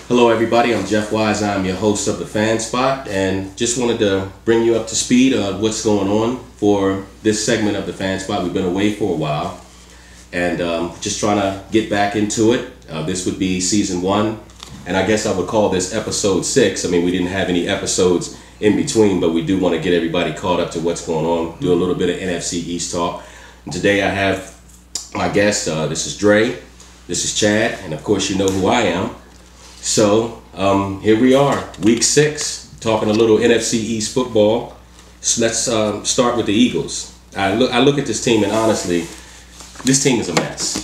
Hello everybody, I'm Jeff Wise. I'm your host of the Fan Spot, and just wanted to bring you up to speed on what's going on for this segment of the Fan Spot. We've been away for a while, and just trying to get back into it. This would be season 1, and I guess I would call this episode 6. I mean, we didn't have any episodes in between, but we do want to get everybody caught up to what's going on, do a little bit of NFC East talk. And today I have my guest. This is Dre, this is Chad, and of course you know who I am. So here we are, week 6, talking a little NFC East football. So let's start with the Eagles. I look at this team, and honestly, this team is a mess.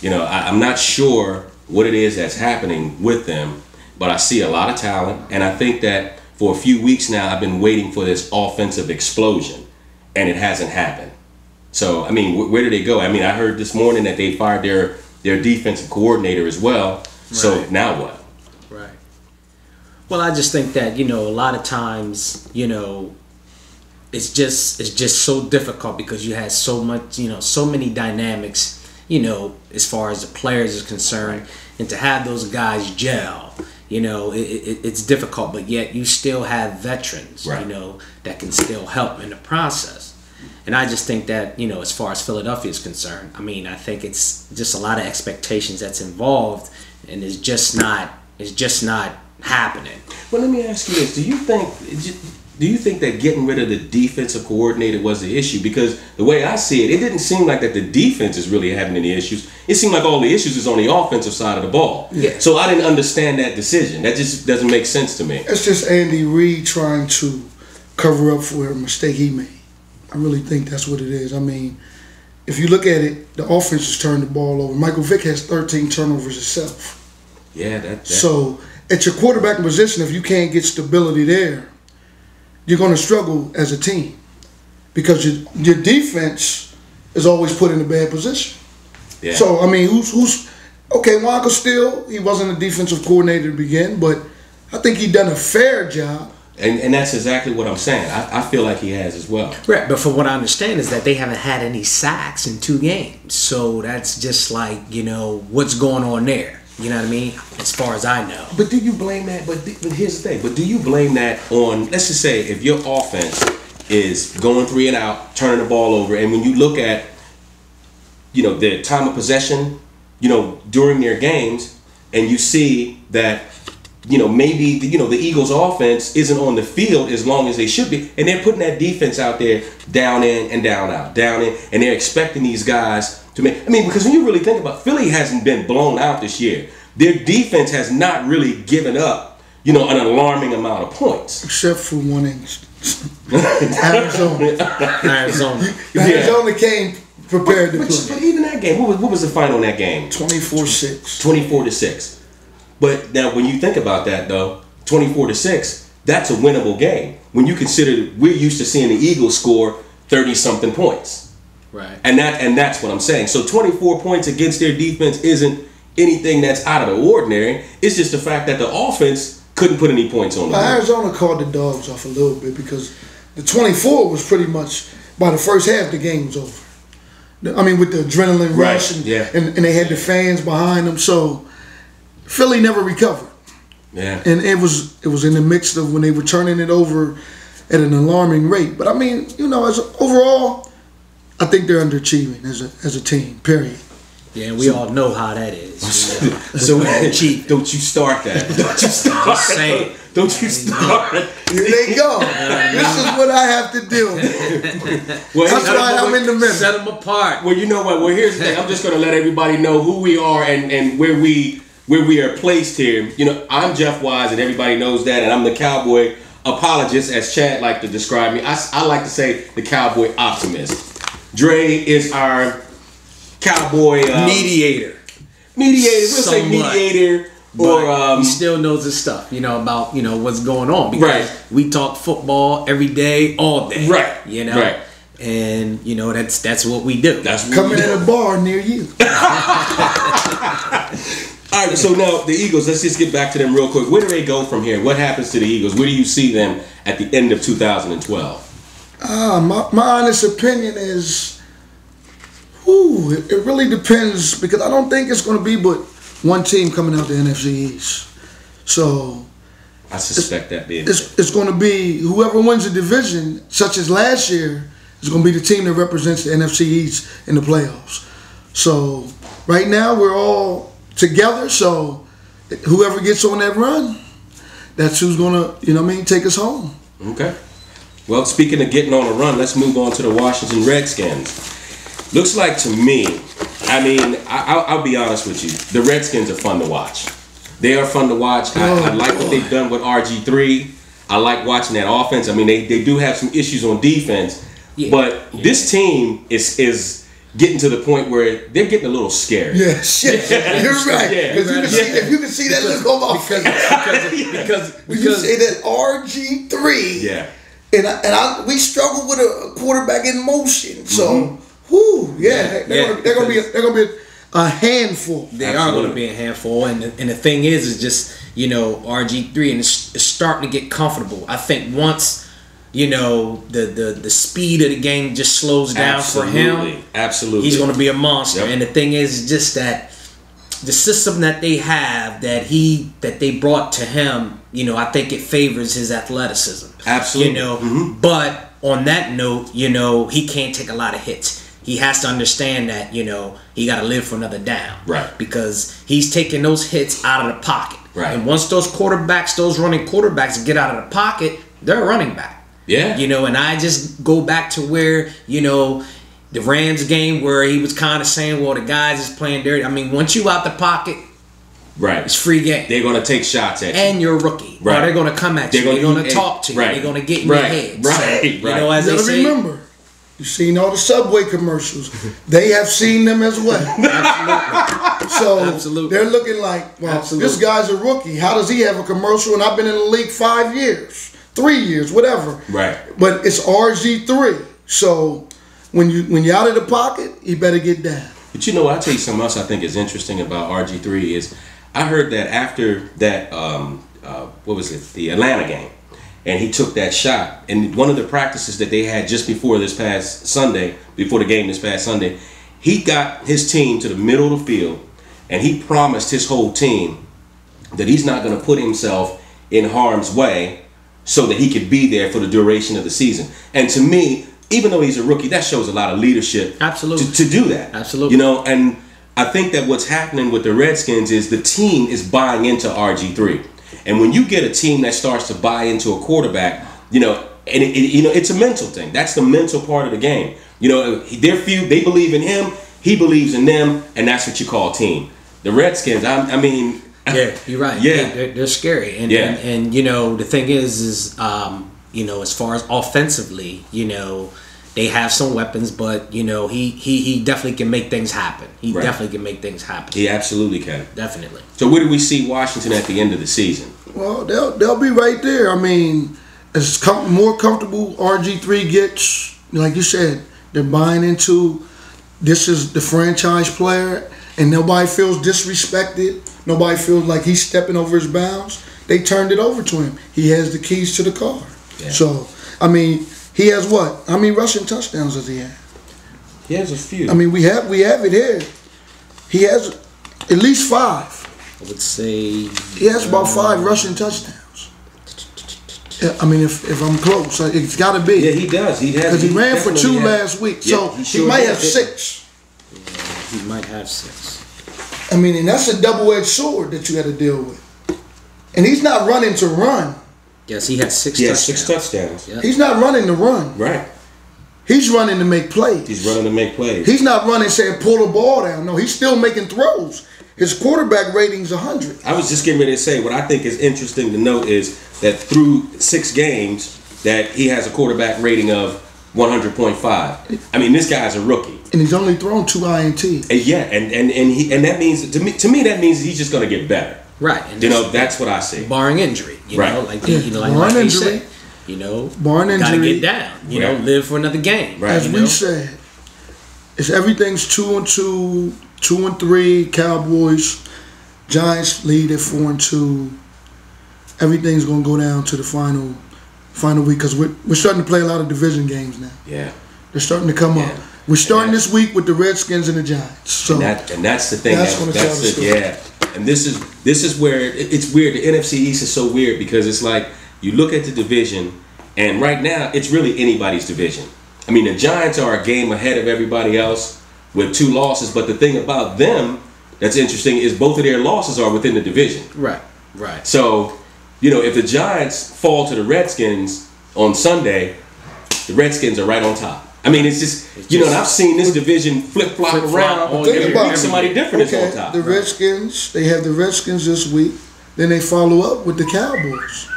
You know, I'm not sure what it is that's happening with them, but I see a lot of talent, and I think that for a few weeks now I've been waiting for this offensive explosion, and it hasn't happened. So, I mean, where do they go? I mean, I heard this morning that they fired their defensive coordinator as well. So now what? Right. Well, I just think that, you know, a lot of times, you know, it's just so difficult because you had so much, you know, so many dynamics, you know, as far as the players is concerned, and to have those guys gel, you know, it's difficult, but yet you still have veterans, you know, that can still help in the process. And I just think that, you know, as far as Philadelphia is concerned, I mean, I think it's just a lot of expectations that's involved, and it's just not happening. Well, let me ask you this: Do you think that getting rid of the defensive coordinator was the issue? Because the way I see it, it didn't seem like that the defense is really having any issues. It seemed like all the issues is on the offensive side of the ball. Yeah. So I didn't understand that decision. That just doesn't make sense to me. It's just Andy Reid trying to cover up for a mistake he made. I really think that's what it is. I mean, if you look at it, the offense has turned the ball over. Michael Vick has 13 turnovers himself. Yeah, So at your quarterback position, if you can't get stability there, you're going to struggle as a team because your defense is always put in a bad position. Yeah. So, I mean, who's okay, Wonka still, he wasn't a defensive coordinator to begin, but I think he done a fair job. And that's exactly what I'm saying. I feel like he has as well. Right, but from what I understand is that they haven't had any sacks in 2 games. So that's just like, you know, what's going on there? You know what I mean? As far as I know. But do you blame that? But here's the thing. But do you blame that on, let's just say, if your offense is going 3 and out, turning the ball over, and when you look at, you know, the time of possession, you know, during their games, and you see that, you know, maybe the Eagles' offense isn't on the field as long as they should be, and they're putting that defense out there down in and down out, down in, and they're expecting these guys to make. I mean, because when you really think about it, Philly hasn't been blown out this year. Their defense has not really given up, you know, an alarming amount of points, except for one instance. Arizona came prepared to play. But even that game, what was the final in that game? 24-6. 24-6. But now, when you think about that, though, 24-6, that's a winnable game. When you consider we're used to seeing the Eagles score 30-something points, right? And that's what I'm saying. So 24 points against their defense isn't anything that's out of the ordinary. It's just the fact that the offense couldn't put any points on the board. Arizona called the dogs off a little bit because the 24 was pretty much by the first half the game was over. I mean, with the adrenaline rush and they had the fans behind them, so Philly never recovered. Yeah. And it was in the mix of when they were turning it over at an alarming rate. But I mean, you know, overall, I think they're underachieving as a team, period. Yeah, and we all know how that is. You know? So don't you start that. Don't you start. Just saying. Don't you start. Here they go. This is what I have to do. Well, that's why I'm in the middle. Set them apart. Well, you know what? Well, here's the thing. I'm just going to let everybody know who we are and where we are placed here. You know, I'm Jeff Wise, and everybody knows that, and I'm the Cowboy apologist, as Chad liked to describe me. I like to say the Cowboy optimist. Dre is our Cowboy mediator. We'll say mediator, or he still knows his stuff. You know about what's going on because we talk football every day, all day. Right. You know. Right. And you know that's what we do. That's what coming at a bar near you. All right, so now the Eagles, let's just get back to them real quick. Where do they go from here? What happens to the Eagles? Where do you see them at the end of 2012? My honest opinion is, it really depends because I don't think it's going to be but one team coming out the NFC East. So I suspect that being it's going to be whoever wins the division, such as last year, is going to be the team that represents the NFC East in the playoffs. So right now we're all together. So whoever gets on that run, that's who's going to, take us home. Okay. Well, speaking of getting on a run, let's move on to the Washington Redskins. Looks like to me, I'll be honest with you, the Redskins are fun to watch. They are fun to watch. I like what they've done with RG3. I like watching that offense. They do have some issues on defense, but this team is getting to the point where they're getting a little scared. Yes, you're right. If you can see that look on my face, because when you say that RG3, we struggle with a quarterback in motion. So, they're gonna be a handful. They are going to be a handful, and the thing is just RG3, and it's starting to get comfortable. I think once the speed of the game just slows down for him. Absolutely, he's going to be a monster. Yep. And the thing is just that the system that they have that they brought to him, I think it favors his athleticism. Absolutely, But on that note, he can't take a lot of hits. He has to understand that, he got to live for another down. Right. Because he's taking those hits out of the pocket. Right. And once those running quarterbacks get out of the pocket, they're running back. Yeah. And I just go back to where, the Rams game where he was kind of saying, well, the guys is playing dirty. Once you out the pocket, right, it's free game. They're going to take shots at you. And you're a rookie. Right. Or they're going to come at you. They're going to talk to you. Right. They're going to get in your head. Right. So, as they say, remember. You've seen all the Subway commercials. They have seen them as well. Absolutely. They're looking like, this guy's a rookie. How does he have a commercial? And I've been in the league 5 years, 3 years, whatever. Right. But it's RG3. So when you're out of the pocket, you better get down. But I'll tell you something else I think is interesting about RG3 is I heard that after that, the Atlanta game, and he took that shot. And one of the practices that they had just before the game this past Sunday, he got his team to the middle of the field, and he promised his whole team that he's not going to put himself in harm's way so that he could be there for the duration of the season. And to me, even though he's a rookie, that shows a lot of leadership. Absolutely. To do that. Absolutely. And I think that what's happening with the Redskins is the team is buying into RG3. And when you get a team that starts to buy into a quarterback, it's a mental thing. That's the mental part of the game. They believe in him, he believes in them, and that's what you call a team. The Redskins, yeah, you're right. Yeah, they're scary. And the thing is as far as offensively, they have some weapons, but he definitely can make things happen. He definitely can make things happen. He absolutely can. Definitely. So where do we see Washington at the end of the season? Well, they'll be right there. As more comfortable RG3 gets, like you said, they're buying into this is the franchise player, and nobody feels disrespected. Nobody feels like he's stepping over his bounds. They turned it over to him. He has the keys to the car. Yeah. So, he has what? How many rushing touchdowns does he have? He has a few. We have it here. He has at least 5. I would say he has about 5 rushing touchdowns. Yeah, if I'm close, it's got to be. Yeah, he does. He has. Because he ran for 2 last week, so he might have 6. Yeah, he might have 6. And that's a double-edged sword that you got to deal with. And he's not running to run. Yes, he has 6 touchdowns. 6 touchdowns. Yep. He's not running to run. Right. He's running to make plays. He's running to make plays. He's not running saying pull the ball down. No, he's still making throws. His quarterback rating's 100. I was just getting ready to say, what I think is interesting to note is that through 6 games that he has a quarterback rating of 100.5. This guy's a rookie. And he's only thrown 2 INTs. And that means to me that means he's just going to get better. Right. And that's what I see. Barring injury. Barring injury. Barring injury. Gotta get down. Live for another game. Right. As we said, everything's 2-2, 2-3. Cowboys, Giants lead at 4-2. Everything's gonna go down to the final week because we're starting to play a lot of division games now. Yeah. They're starting to come up. We're starting this week with the Redskins and the Giants. So and that's the thing. That's going to tell the story. Yeah. and this is where it's weird. The NFC East is so weird because it's like you look at the division, and right now it's really anybody's division. I mean, the Giants are a game ahead of everybody else with 2 losses, but the thing about them that's interesting is both of their losses are within the division. Right, right. So, if the Giants fall to the Redskins on Sunday, the Redskins are right on top. I mean, it's just and I've seen this division flip-flop around. Every week somebody different is on top. The Redskins, they have the Redskins this week. Then they follow up with the Cowboys.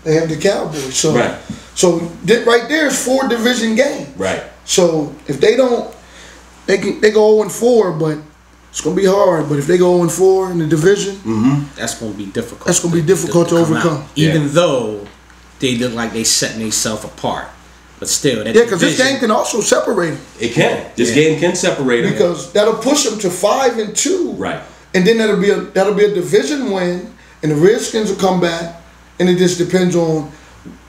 They have the Cowboys. So, right there is 4 division games. Right. So if they don't, they go 0-4, but it's gonna be hard. But if they go 0-4 in the division, that's gonna be difficult. That's gonna be difficult to overcome. Even though they look like they setting themselves apart. But still, because this game can also separate them. It can. This game can separate them because that'll push them to 5-2. Right. And then that'll be a division win, and the Redskins will come back, and it just depends on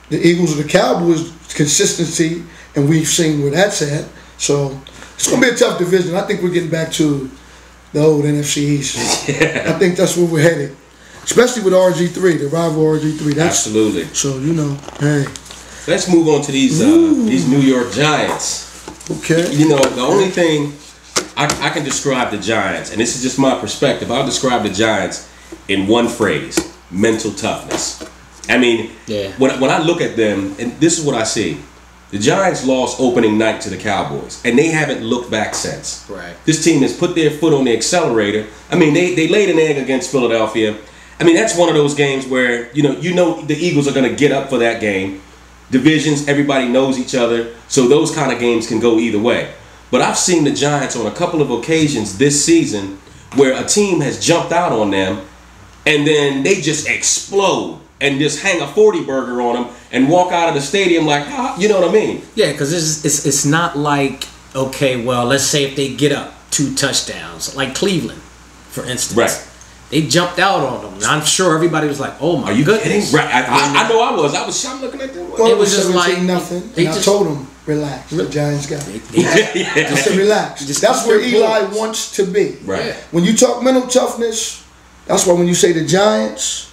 the Eagles or the Cowboys' consistency, and we've seen where that's at. So it's gonna be a tough division. I think we're getting back to the old NFC East. I think that's where we're headed, especially with RG3, the rival RG3. Absolutely. So hey. Let's move on to these New York Giants. Okay. The only thing I can describe the Giants, and this is just my perspective, I'll describe the Giants in one phrase: mental toughness. I mean, when I look at them, and this is what I see: the Giants lost opening night to the Cowboys, and they haven't looked back since. Right. This team has put their foot on the accelerator. I mean, they laid an egg against Philadelphia. I mean, that's one of those games where the Eagles are going to get up for that game. Divisions, everybody knows each other, so those kind of games can go either way. But I've seen the Giants on a couple of occasions this season where a team has jumped out on them, and then they just explode and just hang a 40 burger on them and walk out of the stadium like, you know what I mean? Yeah, because it's not like, okay, well, let's say if they get up 2 touchdowns, like Cleveland, for instance. Right. They jumped out on them. And I'm sure everybody was like, "Oh my goodness!" Kidding? Right? I know I was. I was shocked looking at them. Well, it was just like nothing. And I told them, relax. The Giants got it. Just to relax. That's where Eli wants to be. Right. When you talk mental toughness, that's why when you say the Giants,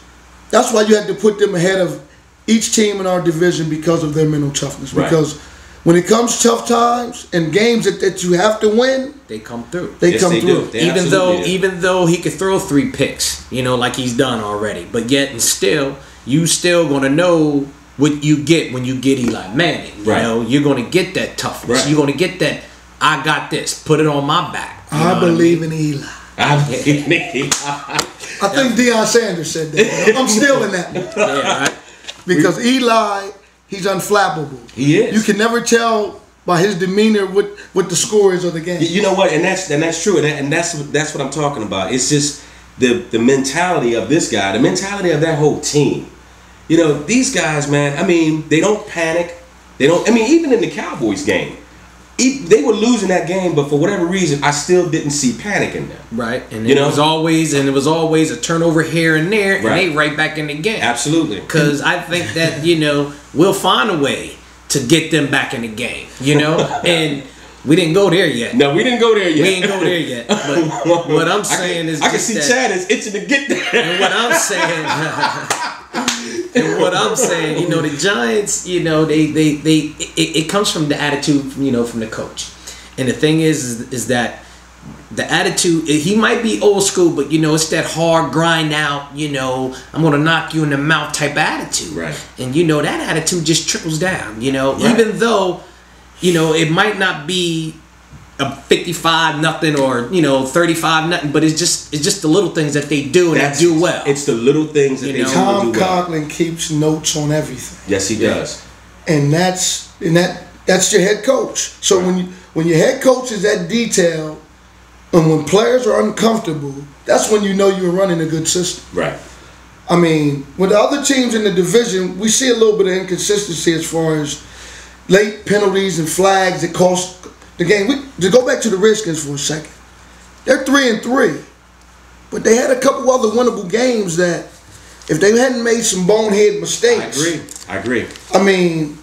that's why you had to put them ahead of each team in our division because of their mental toughness. Right. Because when it comes to tough times and games that you have to win, they come through. They come through. Even though he could throw 3 picks, like he's done already, but yet and still, you still gonna know what you get when you get Eli Manning. You're gonna get that toughness. You're gonna get that. I got this. Put it on my back. I believe in Eli. I think Deion Sanders said that. I'm still in that. Yeah, right. Because Eli, he's unflappable. He is. You can never tell by his demeanor what the score is of the game. You know what? And that's true. And that's what I'm talking about. It's just the mentality of this guy, the mentality of that whole team. These guys, man, I mean, they don't panic. Even in the Cowboys game, they were losing that game, but for whatever reason, I still didn't see panic in them. Right. And it was always a turnover here and there, and they right back in the game. Absolutely. Because I think that, we'll find a way to get them back in the game, and we didn't go there yet. No, we didn't go there yet. We ain't go there yet. But what I'm saying is I can see Chad is itching to get there. And what I'm saying the Giants, it comes from the attitude, from the coach. And the thing is that the attitude, he might be old school, but it's that hard grind out, I'm gonna knock you in the mouth type of attitude. Right. And that attitude just trickles down, right. Even though, it might not be a 55-0 or 35-0, but it's just the little things that they do and they do well. It's the little things that they do well. Tom Coughlin keeps notes on everything. Yes, he does. And that's your head coach. So when your head coach is that detailed, and when players are uncomfortable, that's when you're running a good system. Right. I mean, with the other teams in the division, we see a little bit of inconsistency as far as late penalties and flags that cost the game. To go back to the Redskins for a second, they're 3-3, but they had a couple other winnable games that, if they hadn't made some bonehead mistakes, I agree. I mean,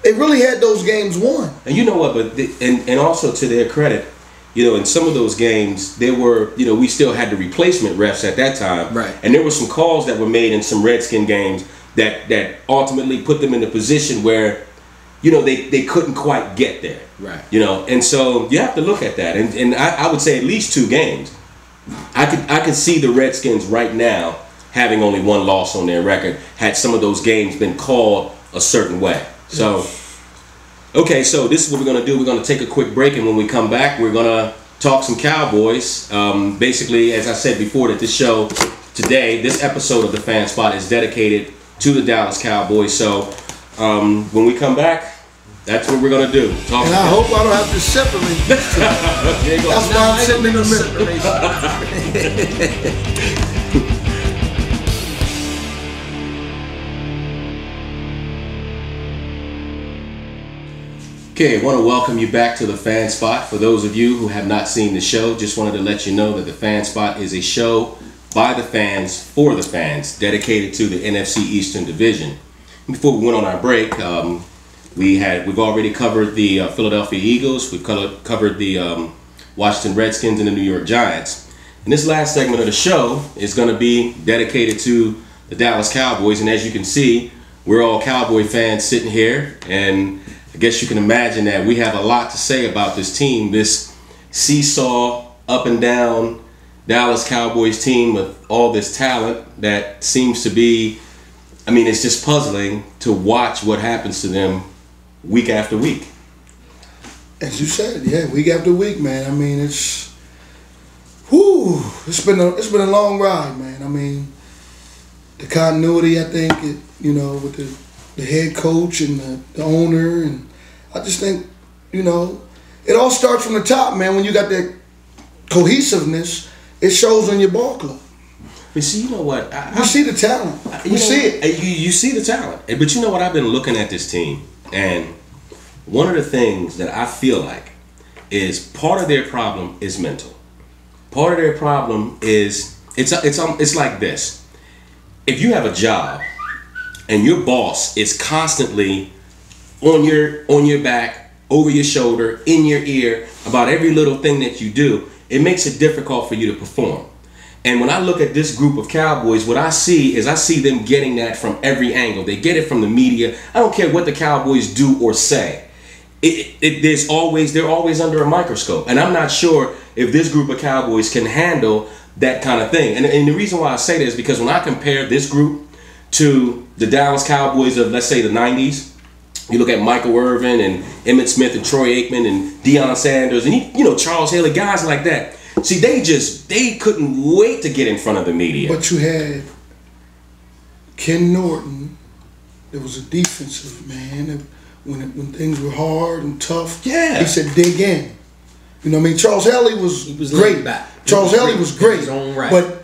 they really had those games won. And you know what? But and also to their credit, in some of those games, there were, we still had the replacement refs at that time. Right. And there were some calls that were made in some Redskin games that ultimately put them in a position where, they couldn't quite get there. Right. And so you have to look at that. And I would say at least 2 games. I could see the Redskins right now having only 1 loss on their record had some of those games been called a certain way. So, okay, so this is what we're going to do. We're going to take a quick break, and when we come back, we're going to talk some Cowboys. Basically, as I said before, that this show today, this episode of the Fan Spot is dedicated to the Dallas Cowboys. So, when we come back, that's what we're going to do. Talk and I hope I don't have to separate these two. That's why I'm sitting in the middle. Okay, I want to welcome you back to the Fan Spot. For those of you who have not seen the show, just wanted to let you know that the Fan Spot is a show by the fans, for the fans, dedicated to the NFC Eastern Division. Before we went on our break, we've already covered the Philadelphia Eagles, we've covered the Washington Redskins and the New York Giants. And this last segment of the show is going to be dedicated to the Dallas Cowboys, and as you can see, we're all Cowboy fans sitting here, and I guess you can imagine that we have a lot to say about this team, this seesaw, up and down Dallas Cowboys team with all this talent that seems to be, it's just puzzling to watch what happens to them week after week. As you said, yeah, week after week, man. It's been a long ride, man. The continuity, I think, with the head coach and the owner, and I just think, it all starts from the top, man. When you got that cohesiveness, it shows in your ball club. But see, you know what? You see the talent. You see it. You see the talent. But you know what? I've been looking at this team, and one of the things that I feel like is part of their problem is mental. Part of their problem is it's like this. If you have a job and your boss is constantly on your back, over your shoulder, in your ear about every little thing that you do, it makes it difficult for you to perform. And when I look at this group of Cowboys, what I see them getting that from every angle. They get it from the media. I don't care what the Cowboys do or say. They're always under a microscope. And I'm not sure if this group of Cowboys can handle that kind of thing. And the reason why I say that is because when I compare this group to the Dallas Cowboys of, let's say, the 90s, you look at Michael Irvin and Emmitt Smith and Troy Aikman and Deion Sanders and Charles Haley, guys like that. See, they couldn't wait to get in front of the media. But you had Ken Norton. There was a defensive man. When things were hard and tough, yeah, he said dig in. Charles Haley was great. Charles Haley was great, right. But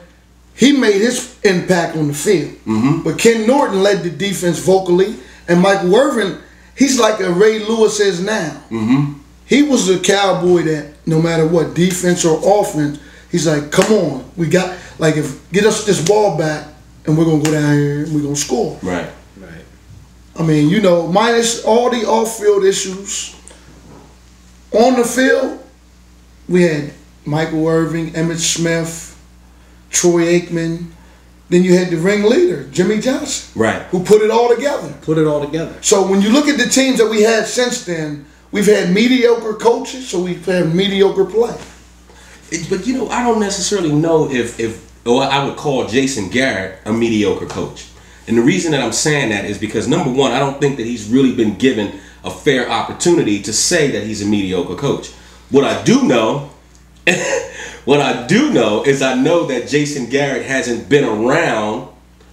he made his impact on the field. Mm-hmm. But Ken Norton led the defense vocally, and Michael Irvin, he's like a Ray Lewis is now. Mm-hmm. He was a Cowboy that no matter what, defense or offense, he's like, come on, we got, get us this ball back, and we're gonna go down here and we're gonna score. Right. Minus all the off-field issues, on the field, we had Michael Irvin, Emmitt Smith, Troy Aikman. Then you had the ringleader, Jimmy Johnson, right, who put it all together. So when you look at the teams that we had since then, we've had mediocre coaches, so we've had mediocre play. But I don't necessarily know if I would call Jason Garrett a mediocre coach. And the reason that I'm saying that is because, number one, I don't think that he's really been given a fair opportunity to say that he's a mediocre coach. What I do know is I know that Jason Garrett hasn't been around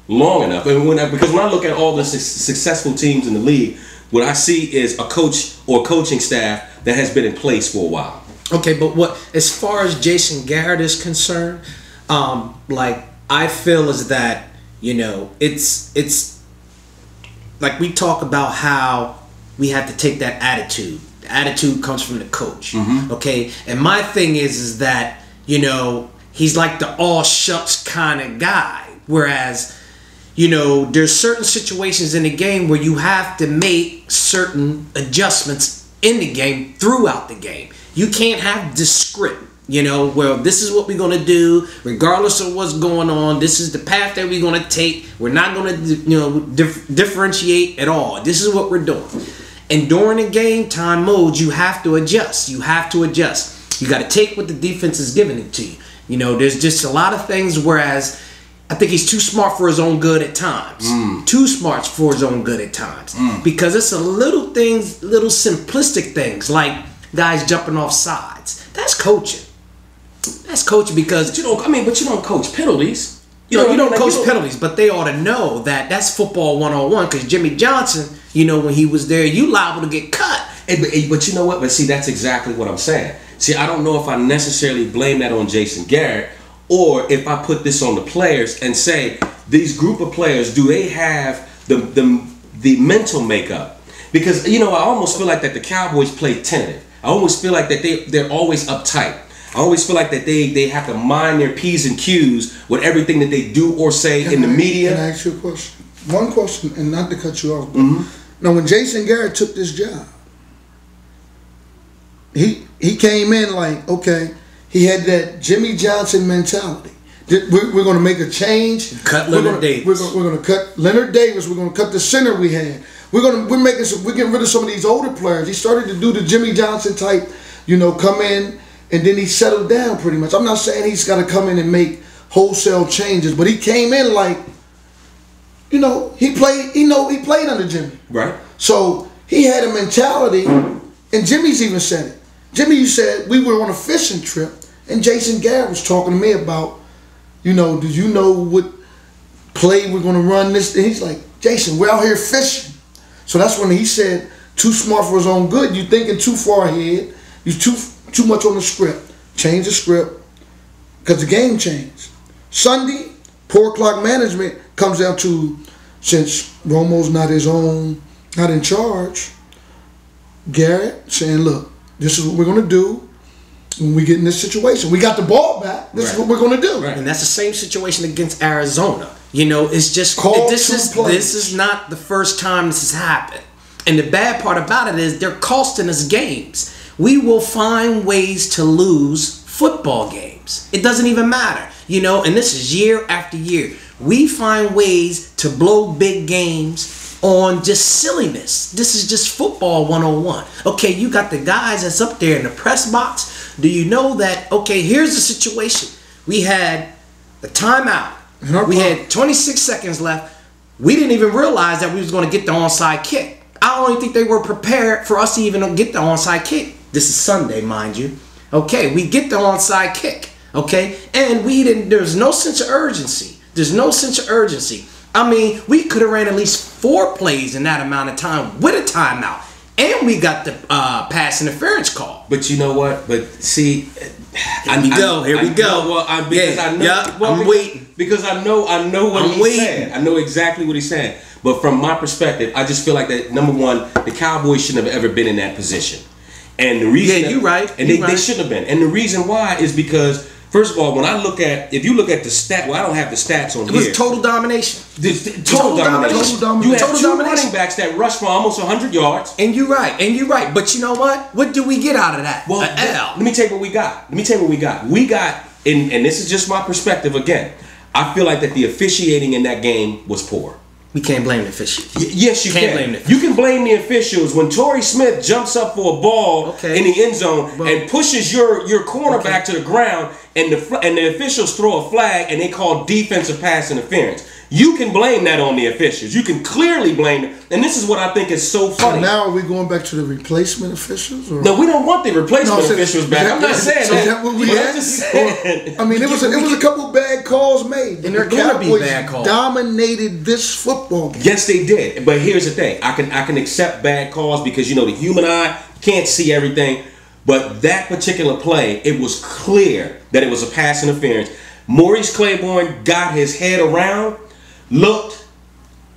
long enough. And because when I look at all the successful teams in the league, what I see is a coach or coaching staff that has been in place for a while. Okay, but as far as Jason Garrett is concerned, I feel is that, it's like we talk about how we have to take that attitude. The attitude comes from the coach. Mm-hmm. Okay? And my thing is that, he's like the all shucks kind of guy. Whereas, there's certain situations in the game where you have to make certain adjustments in the game throughout the game. You can't have this script. Well, this is what we're going to do, regardless of what's going on. This is the path that we're going to take. We're not going to, differentiate at all. This is what we're doing. And during the game time mode, you have to adjust. You got to take what the defense is giving it to you. There's just a lot of things, whereas I think he's too smart for his own good at times. Too smart for his own good at times. Because it's a little simplistic things, like guys jumping off sides. That's coaching. That's coaching because but you don't coach penalties. You don't coach penalties, but they ought to know that that's football 101. Because Jimmy Johnson, when he was there, you liable to get cut. But you know what? But see, that's exactly what I'm saying. See, I don't know if I necessarily blame that on Jason Garrett, or if I put this on the players and say, these group of players, do they have the mental makeup? Because I almost feel like that the Cowboys play tentative. I almost feel like that they're always uptight. I always feel like that they have to mind their P's and Q's with everything that they do or say in the media. Can I ask you a question? One question, and not to cut you off. But now, when Jason Garrett took this job, he came in like, okay, he had that Jimmy Johnson mentality. We're going to make a change. Cut Leonard Davis. We're going to cut Leonard Davis. We're going to cut the center we had. We're getting rid of some of these older players. He started to do the Jimmy Johnson type, come in. And then he settled down pretty much. I'm not saying he's got to come in and make wholesale changes, but he came in like, he played under Jimmy. Right. So he had a mentality, and Jimmy's even said it. Jimmy, you said we were on a fishing trip, and Jason Garrett was talking to me about, do you know what play we're going to run this? And he's like, Jason, we're out here fishing. So that's when he said, too smart for his own good. You're thinking too far ahead. You're too much on the script. Change the script because the game changed. Sunday, poor clock management comes down to, since Romo's not in charge, Garrett saying, look, this is what we're going to do when we get in this situation. We got the ball back. This is what we're going to do. Right. And that's the same situation against Arizona. It's just this is not the first time this has happened. And the bad part about it is they're costing us games. We will find ways to lose football games. It doesn't even matter, and this is year after year. We find ways to blow big games on just silliness. This is just football 101. Okay, you got the guys that's up there in the press box. Do you know that, okay, here's the situation. We had a timeout. We had 26 seconds left. We didn't even realize that we was going to get the onside kick. I don't even think they were prepared for us to even get the onside kick. This is Sunday, mind you. Okay, we get the onside kick. Okay, and there's no sense of urgency. I mean, we could have ran at least 4 plays in that amount of time with a timeout. And we got the pass interference call. But you know what? But see, Here we go. I'm waiting. Because I know what he's saying. I know exactly what he's saying. But from my perspective, I just feel like that, number one, the Cowboys shouldn't have ever been in that position. And the reason you're right. And they shouldn't have been. And the reason why is because, first of all, if you look at the stat, I don't have the stats on here. It was total domination. Total domination. You had 2 running backs that rushed for almost 100 yards. And you're right. But you know what? What did we get out of that? Well, let me tell you what we got. We got, and this is just my perspective again, I feel like that the officiating in that game was poor. We can't blame the officials. Yes, you can. You can blame the officials when Torrey Smith jumps up for a ball in the end zone and pushes your cornerback to the ground, and the officials throw a flag and they call defensive pass interference. You can blame that on the officials. You can clearly blame them. And this is what I think is so funny. So now are we going back to the replacement officials? Or? No, we don't want the replacement officials back. I'm not saying that. Is that what we had? I mean, it was a couple bad calls made. And they're going to be bad calls. Dominated this football game. Yes, they did. But here's the thing. I can accept bad calls because, the human eye can't see everything. But that particular play, it was clear that it was a pass interference. Maurice Claiborne got his head around, looked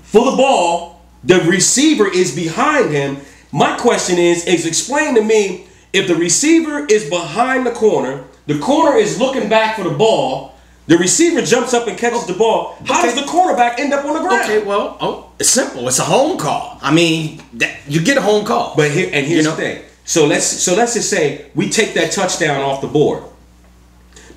for the ball. The receiver is behind him. My question is explain to me, if the receiver is behind the corner is looking back for the ball, the receiver jumps up and catches the ball, how does the cornerback end up on the ground? Okay, well, it's simple. It's a home call. I mean, you get a home call. But here's the thing. So let's just say we take that touchdown off the board.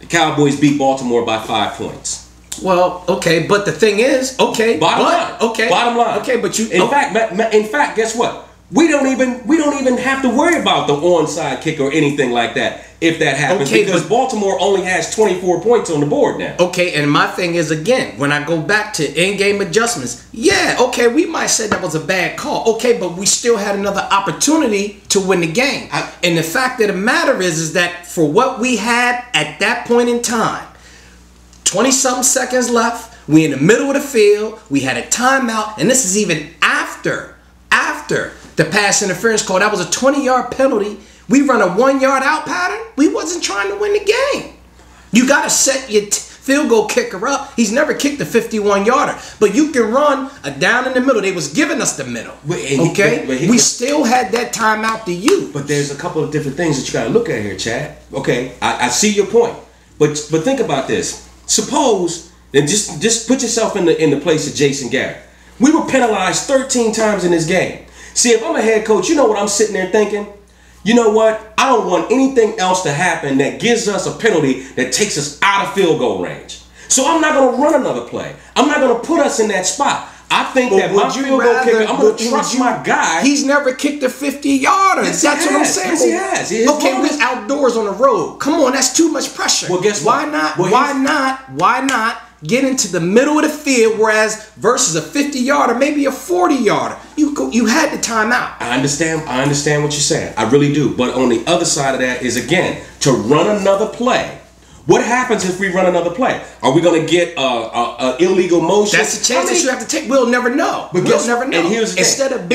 The Cowboys beat Baltimore by 5 points. Well, okay, but the thing is, okay, bottom line. Okay, but you. In fact, guess what? We don't even have to worry about the onside kick or anything like that if that happens, because Baltimore only has 24 points on the board now. Okay, and my thing is, again, when I go back to in-game adjustments, yeah, okay, we might say that was a bad call, okay, but we still had another opportunity to win the game. And the fact of the matter is that for what we had at that point in time, 20-something seconds left, we in the middle of the field, we had a timeout, and this is even after the pass interference call. That was a 20-yard penalty. We run a 1-yard out pattern. We wasn't trying to win the game. You got to set your field goal kicker up. He's never kicked a 51-yarder. But you can run a down in the middle. They was giving us the middle. Okay? We still had that timeout to use. But there's a couple of different things that you got to look at here, Chad. Okay, I see your point. But think about this. Suppose, and just put yourself in the place of Jason Garrett. We were penalized 13 times in this game. See, if I'm a head coach, you know what I'm sitting there thinking? You know what? I don't want anything else to happen that gives us a penalty that takes us out of field goal range. So I'm not going to run another play. I'm not going to put us in that spot. I think that my field goal kicker, I'm going to trust my guy. He's never kicked a 50-yarder. Yes, that's what I'm saying. Yes, he has. Okay, we're outdoors on the road. Come on, that's too much pressure. Well, guess what? Why not get into the middle of the field, whereas versus a 50-yarder, maybe a 40-yarder, you had the timeout. I understand what you're saying. I really do. But on the other side of that is, again, to run another play. What happens if we run another play? Are we going to get illegal motion? That's the chance that you have to take. We'll never know. We'll never know. And here's the thing. Instead of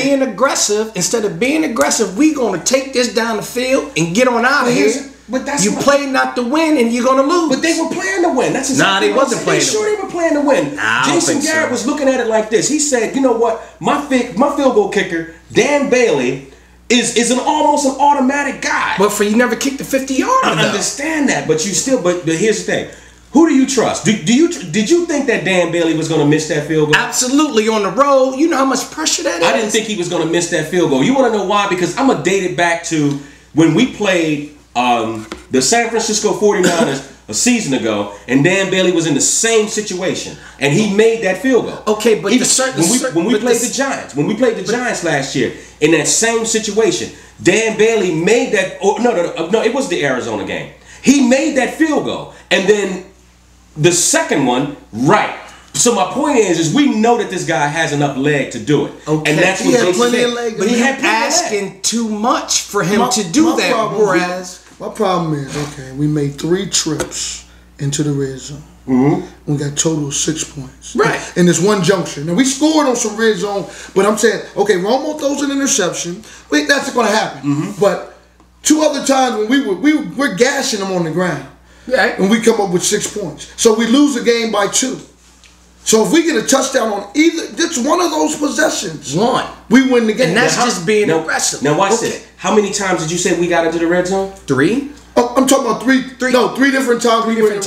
being aggressive, we're going to take this down the field and get on out of here. But that's you play not to win, and you're going to lose. But they were playing to win. That's exactly they wasn't playing to win. They were playing to win. Jason Garrett was looking at it like this. He said, you know what? My field goal kicker, Dan Bailey, is almost an automatic guy. But you never kicked the 50-yarder. I understand that, but you still. But here's the thing: who do you trust? Did you think that Dan Bailey was going to miss that field goal? Absolutely, on the road. You know how much pressure that is. I didn't think he was going to miss that field goal. You want to know why? Because I'm gonna date it back to when we played the San Francisco 49ers a season ago, and Dan Bailey was in the same situation, and he made that field goal. Okay, but when we played the Giants last year in that same situation, Dan Bailey made that. No, it was the Arizona game. He made that field goal, and then the second one, right. So my point is we know that this guy has enough leg to do it, and that's what Jason said. But he had asking too much for him to do that. Whereas my problem is, okay, we made 3 trips into the red zone. Mm-hmm. We got total 6 points. Right. In this one juncture. Now, we scored on some red zone, but I'm saying, okay, Romo throws an interception. That's going to happen. Mm-hmm. But 2 other times when we're gashing them on the ground. Right. And we come up with 6 points. So we lose the game by 2. So if we get a touchdown on just one of those possessions, we win the game. And that's just being aggressive. Now watch this. How many times did you say we got into the red zone? 3. Oh, I'm talking about 3 different times we were in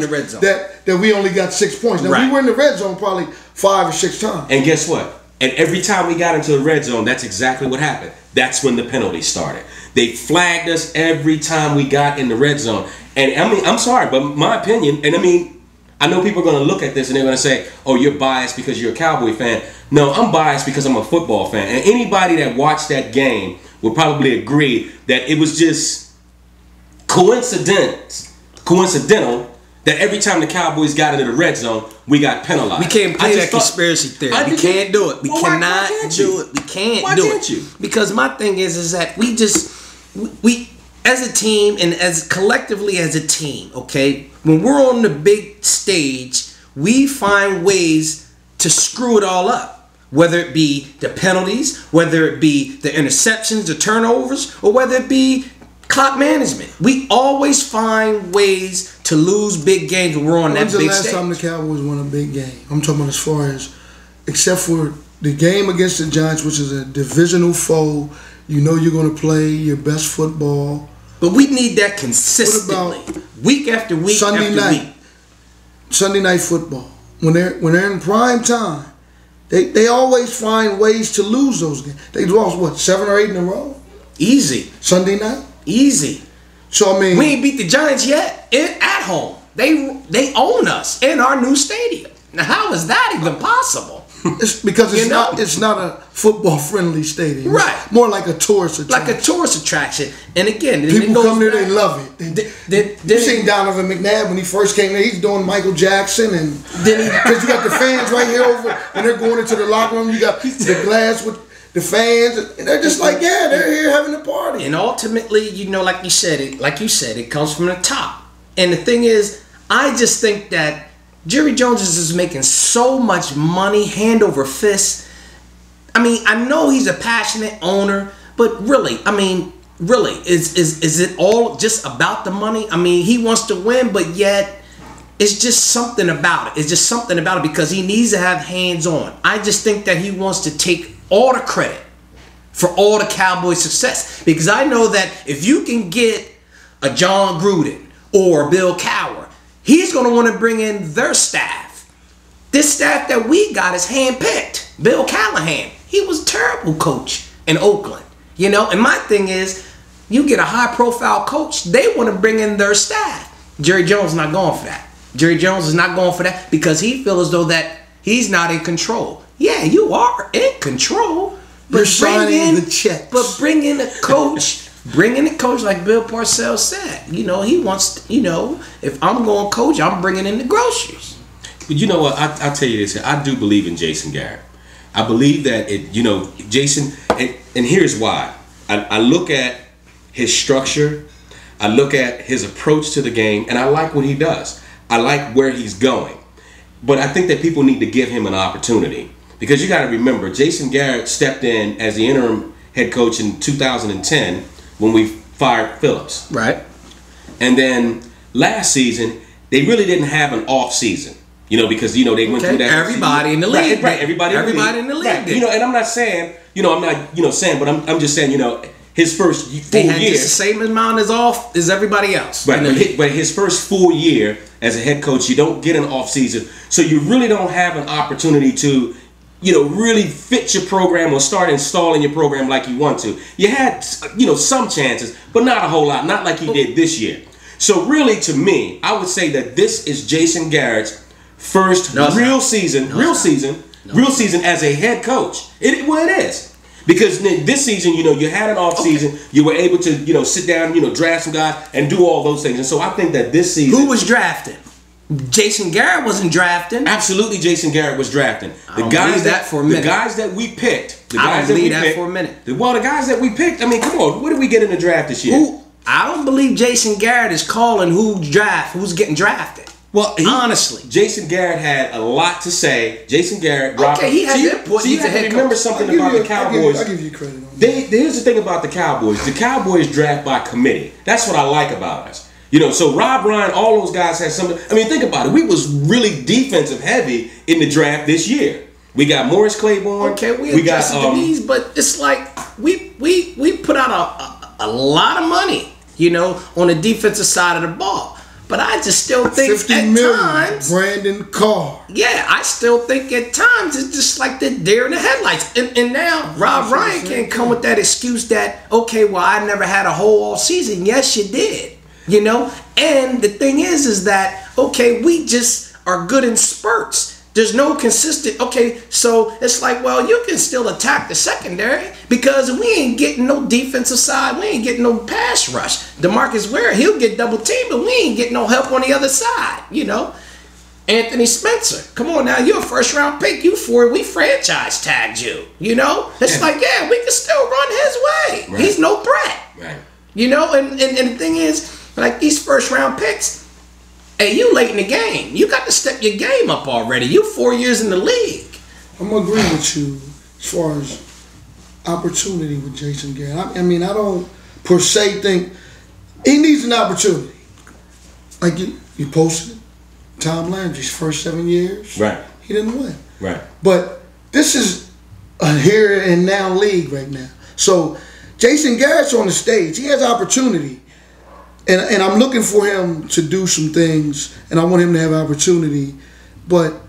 the red zone. That we only got 6 points. Now we were in the red zone probably 5 or 6 times. And guess what? And every time we got into the red zone, that's exactly what happened. That's when the penalty started. They flagged us every time we got in the red zone. And I mean, I'm sorry, but my opinion, and I mean, I know people are going to look at this and they're going to say, oh, you're biased because you're a Cowboy fan. No, I'm biased because I'm a football fan. And anybody that watched that game would probably agree that it was just coincidental that every time the Cowboys got into the red zone, we got penalized. We can't play that conspiracy theory. We can't do it. We cannot do it. We can't do it. Why can't you? Because my thing is that we as a team and as collectively as a team, okay, when we're on the big stage, we find ways to screw it all up. Whether it be the penalties, whether it be the interceptions, the turnovers, or whether it be clock management. We always find ways to lose big games when we're on that big stage. When's the last time the Cowboys won a big game? I'm talking about as far as, except for the game against the Giants, which is a divisional foe. You know you're going to play your best football. But we need that consistently, week after week Sunday night football. When they're in prime time, they always find ways to lose those games. They lost 7 or 8 in a row. Easy. Sunday night? Easy. So, I mean... We ain't beat the Giants yet at home. They own us in our new stadium. Now, how is that even possible? It's because it's not a football-friendly stadium. Right. It's more like a tourist attraction. Like a tourist attraction. And again... People come there, they love it. You seen Donovan McNabb when he first came there, he's doing Michael Jackson. And because you got the fans right here over, when they're going into the locker room, you got the glass with the fans. And they're just like, yeah, they're here having a party. And ultimately, like you said, it comes from the top. And the thing is, I just think that Jerry Jones is making so much money hand over fist. I mean, I know he's a passionate owner, but really, is it all just about the money? I mean, he wants to win, but yet it's just something about it. It's just something about it because he needs to have hands on. I just think that he wants to take all the credit for all the Cowboys' success, because I know that if you can get a John Gruden or Bill Cowher, he's going to want to bring in their staff. This staff that we got is handpicked. Bill Callahan, he was a terrible coach in Oakland. And my thing is, you get a high-profile coach, they want to bring in their staff. Jerry Jones is not going for that. Jerry Jones is not going for that because he feels as though that he's not in control. Yeah, you are in control. But you're signing the checks. But bring in a coach... Bring in a coach like Bill Parcells said. He wants, if I'm going to coach, I'm bringing in the groceries. But you know what? I'll tell you this. I do believe in Jason Garrett. I believe that, Jason, and here's why. I look at his structure. I look at his approach to the game, and I like what he does. I like where he's going. But I think that people need to give him an opportunity. Because you got to remember, Jason Garrett stepped in as the interim head coach in 2010 when we fired Phillips. Right. And then last season, they really didn't have an off season. Because they went through that. Everybody in the league. Right, everybody in the league. Right. And I'm not saying, but I'm just saying, his first full year. Just the same amount as everybody else. Right, but his first full year as a head coach, you don't get an off season. So you really don't have an opportunity to really fit your program or start installing your program like you want to. You had, some chances, but not a whole lot. Not like he did this year. So really, to me, I would say that this is Jason Garrett's first real season as a head coach. It is. Because this season, you had an off season. You were able to, sit down, draft some guys and do all those things. And so I think that this season... Who was drafted? Jason Garrett wasn't drafting. Absolutely, Jason Garrett was drafting. The guys that we picked. I don't believe that for a minute. Well, the guys that we picked. I mean, come on. What did we get in the draft this year? I don't believe Jason Garrett is calling who's getting drafted. Well, honestly, Jason Garrett had a lot to say. Jason Garrett, he had input. You have to remember something about the Cowboys. I'll give you credit on that. Here's the thing about the Cowboys. The Cowboys draft by committee. That's what I like about us. So Rob Ryan, all those guys had something. I mean, think about it. We was really defensive heavy in the draft this year. We got Morris Claiborne. Okay, we got the needs, but it's like we put out a lot of money, on the defensive side of the ball. But I just still think $50 million, times, Brandon Carr. Yeah, I still think at times it's just like the deer in the headlights. And now Rob Ryan can't come with that excuse that, okay, well, I never had a whole all season. Yes, you did. And the thing is that, okay, we just are good in spurts. There's no consistent, okay, so it's like, well, you can still attack the secondary because we ain't getting no defensive side. We ain't getting no pass rush. DeMarcus Ware, he'll get double teamed, but we ain't getting no help on the other side, Anthony Spencer, come on now, you're a first round pick. We franchise tagged you, It's like, yeah, we can still run his way. Right. He's no threat. Right. And the thing is, like these first round picks, hey, you late in the game. You got to step your game up already. You 4 years in the league. I'm going to agree with you as far as opportunity with Jason Garrett. I mean, I don't per se think he needs an opportunity. Like you posted Tom Landry's first 7 years. Right. He didn't win. Right. But this is a here and now league right now. So Jason Garrett's on the stage. He has opportunity. And I'm looking for him to do some things, and I want him to have opportunity, but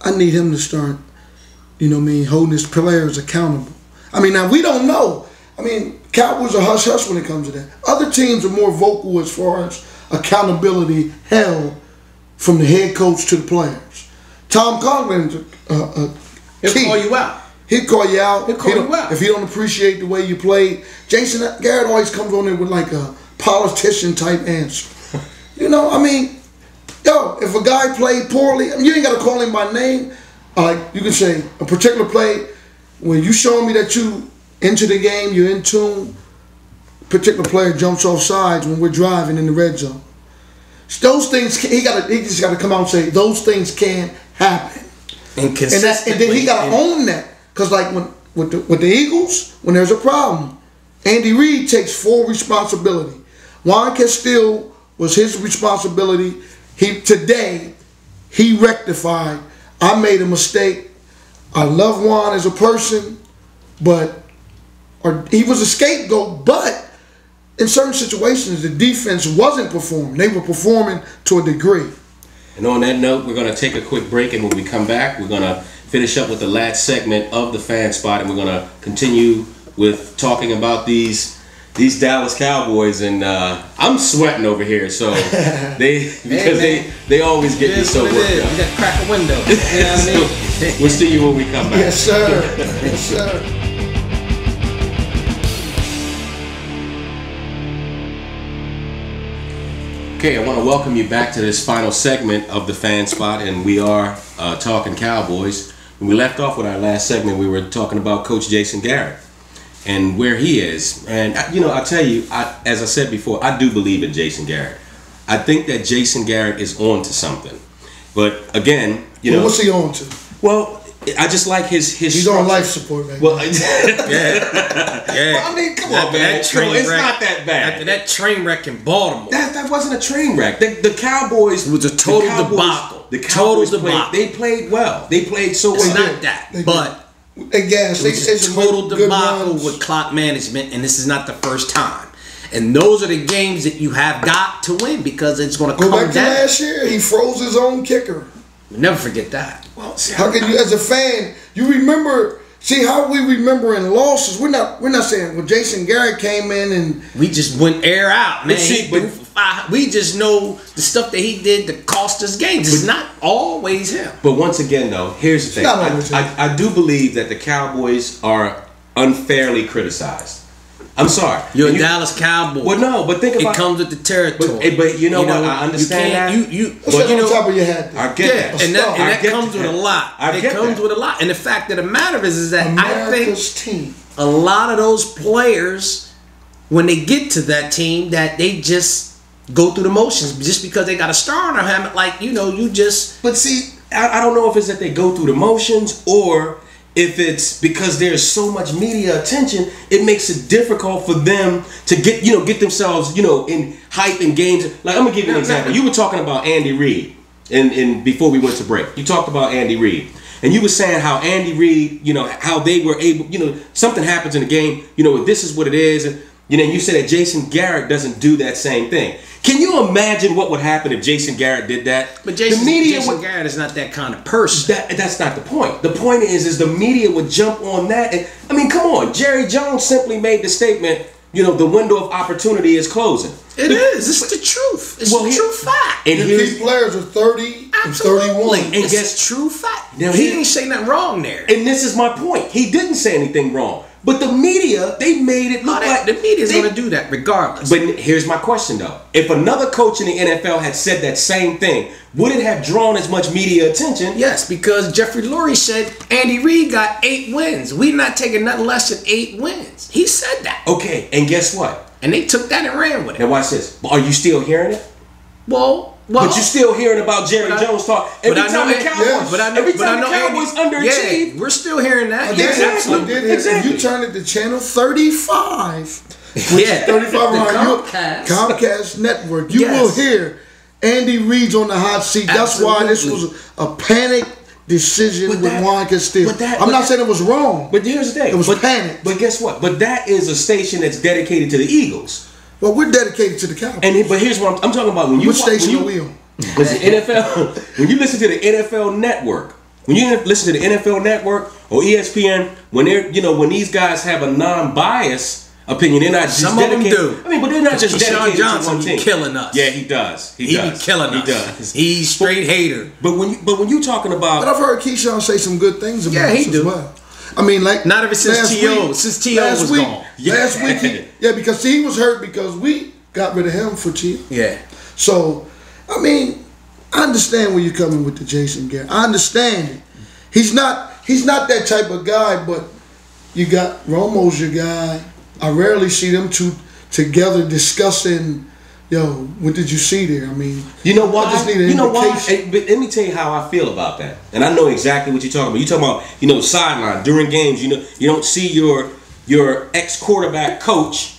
I need him to start, holding his players accountable. I mean, now we don't know. I mean, Cowboys are hush-hush when it comes to that. Other teams are more vocal as far as accountability held from the head coach to the players. Tom Coughlin's He'll call you out. He'll call you out. He'll call you out. If he don't appreciate the way you played. Jason Garrett always comes on there with like a politician-type answer. You know, I mean, yo, if a guy played poorly, I mean, you ain't got to call him by name. Like, you can say a particular play, when you show me that you into the game, you're in tune, particular player jumps off sides when we're driving in the red zone. Those things, he just got to come out and say, those things can't happen. And then he got to own that. Because like with the Eagles, when there's a problem, Andy Reid takes full responsibility. Juan Castillo was his responsibility. Today, he rectified. I made a mistake. I love Juan as a person, he was a scapegoat, but in certain situations, the defense wasn't performing. They were performing to a degree. And on that note, we're going to take a quick break, and when we come back, we're going to finish up with the last segment of the Fan Spot, and we're going to continue with talking about these Dallas Cowboys, and I'm sweating over here, so they always get me so worked up. You got to crack a window. You know what I mean? We'll see you when we come back. Yes, sir. Yes, sir. Okay, I want to welcome you back to this final segment of the Fan Spot, and we are talking Cowboys. When we left off with our last segment, we were talking about Coach Jason Garrett and where he is. And, I'll tell you, as I said before, I do believe in Jason Garrett. I think that Jason Garrett is on to something. But, again, what's he on to? Well, I just like his He's on life support, man. Well, yeah. Well, I mean, come on, man. It's not that bad. After that train wreck in Baltimore. That wasn't a train wreck. The Cowboys... It was a total debacle. The Cowboys they played well. They played so well. It's not that, but... It was a total debacle with clock management, and this is not the first time. And those are the games that you have got to win because it's going to come down. Go back to last year. He froze his own kicker. Never forget that. Well, see, how can you, as a fan, you remember? See how we remember in losses. We're not saying when Jason Garrett came in and we just went air out, man. We just know the stuff that he did that cost us games. It's not always him. But once again, though, here's the thing. I do believe that the Cowboys are unfairly criticized. I'm sorry. You're a Dallas Cowboy. Well, no, but think about it. Comes with the territory. But you know what? I understand that. But on top of your head. I get that. And that comes with a lot. It comes with a lot. And the fact of the matter is that America's I think team. A lot of those players, when they get to that team, that they just go through the motions just because they got a star on their helmet. Like, you just... But see, I don't know if it's that they go through the motions or... if it's because there's so much media attention, it makes it difficult for them to get themselves, in hype and games. Like, I'm gonna give you an example. You were talking about Andy Reid, and before we went to break, you talked about Andy Reid, and you were saying how Andy Reid, how they were able, something happens in the game, this is what it is, and you said that Jason Garrett doesn't do that same thing. Can you imagine what would happen if Jason Garrett did that? But Jason Garrett is not that kind of person. That's not the point. The point is the media would jump on that. And I mean, come on. Jerry Jones simply made the statement, the window of opportunity is closing. It is. It's the truth. It's the true fact. And these players are 30 and 31. And it's true fact. Now, he didn't say nothing wrong there. And this is my point. He didn't say anything wrong. But the media, they made it look like... The media's going to do that regardless. But here's my question, though. If another coach in the NFL had said that same thing, would it have drawn as much media attention? Yes, because Jeffrey Lurie said Andy Reid got 8 wins. We're not taking nothing less than 8 wins. He said that. Okay, and guess what? And they took that and ran with it. Now watch this. Are you still hearing it? Well, but you're still hearing about Jerry Jones talk every time the Cowboys. Every time the Cowboys underachieve, we're still hearing that. Exactly. If you turn it to channel 35, which is 35 on Comcast Network, you will hear Andy Reid's on the hot seat. That's why this was a panic decision with Juan Castillo. I'm not saying it was wrong. But here's the thing. It was panic. But guess what? But that is a station that's dedicated to the Eagles. Well, we're dedicated to the Cowboys. But here's what I'm talking about. Which station are we on? Listen, NFL. When you listen to the NFL Network, when you listen to the NFL Network or ESPN, when they're when these guys have a non-bias opinion. They're not just some of them do. I mean, but they're not just dedicated Johnson to one team. Be killing us. Yeah, he does. He be killing us. He does. He's straight hater. But when you talking about, but I've heard Keyshawn say some good things about us as well. I mean, like not ever since T.O. was gone. Last week, because he was hurt because we got rid of him for T.O. Yeah. So, I mean, I understand where you're coming with the Jason Garrett. I understand it. He's not that type of guy, but you got Romo's your guy. I rarely see them two together discussing, yo, what did you see there? I mean, you know why? I just need an indication. But let me tell you how I feel about that. And I know exactly what you're talking about. You're talking about, sideline during games. You don't see your ex-quarterback coach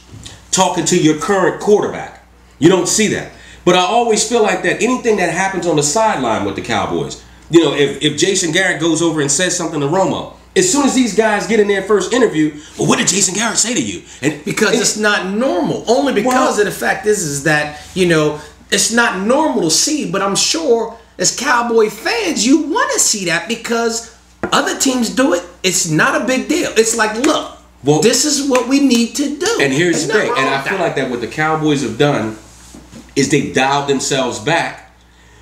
talking to your current quarterback. You don't see that. But I always feel like that anything that happens on the sideline with the Cowboys, if Jason Garrett goes over and says something to Romo, as soon as these guys get in their first interview, well, what did Jason Garrett say to you? And because it's not normal. Only because of the fact is that, it's not normal to see, but I'm sure as Cowboy fans, you want to see that because other teams do it. It's not a big deal. It's like, look, this is what we need to do. And here's the thing, and I feel like that what the Cowboys have done is they dialed themselves back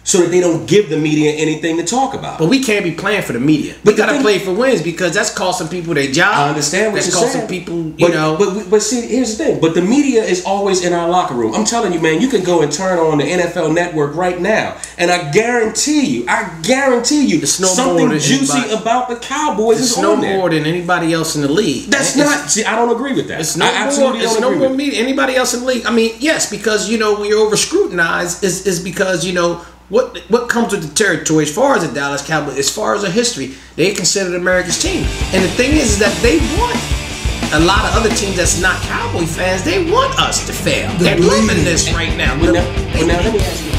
so that they don't give the media anything to talk about. But we can't be playing for the media. We got to play for wins because that's costing people their job. I understand what you're saying. That's costing people, But see, here's the thing. But the media is always in our locker room. I'm telling you, man, you can go and turn on the NFL Network right now, and I guarantee you, something juicy about the Cowboys is on there. It's no more than anybody else in the league. That's not. See, I don't agree with that. It's no more media. Anybody else in the league. I mean, yes, because when you're over scrutinized is because what comes with the territory as far as the Dallas Cowboys, as far as their history, they considered America's team. And the thing is that they want a lot of other teams that's not Cowboy fans. They want us to fail. They're loving this right now. Now let me ask you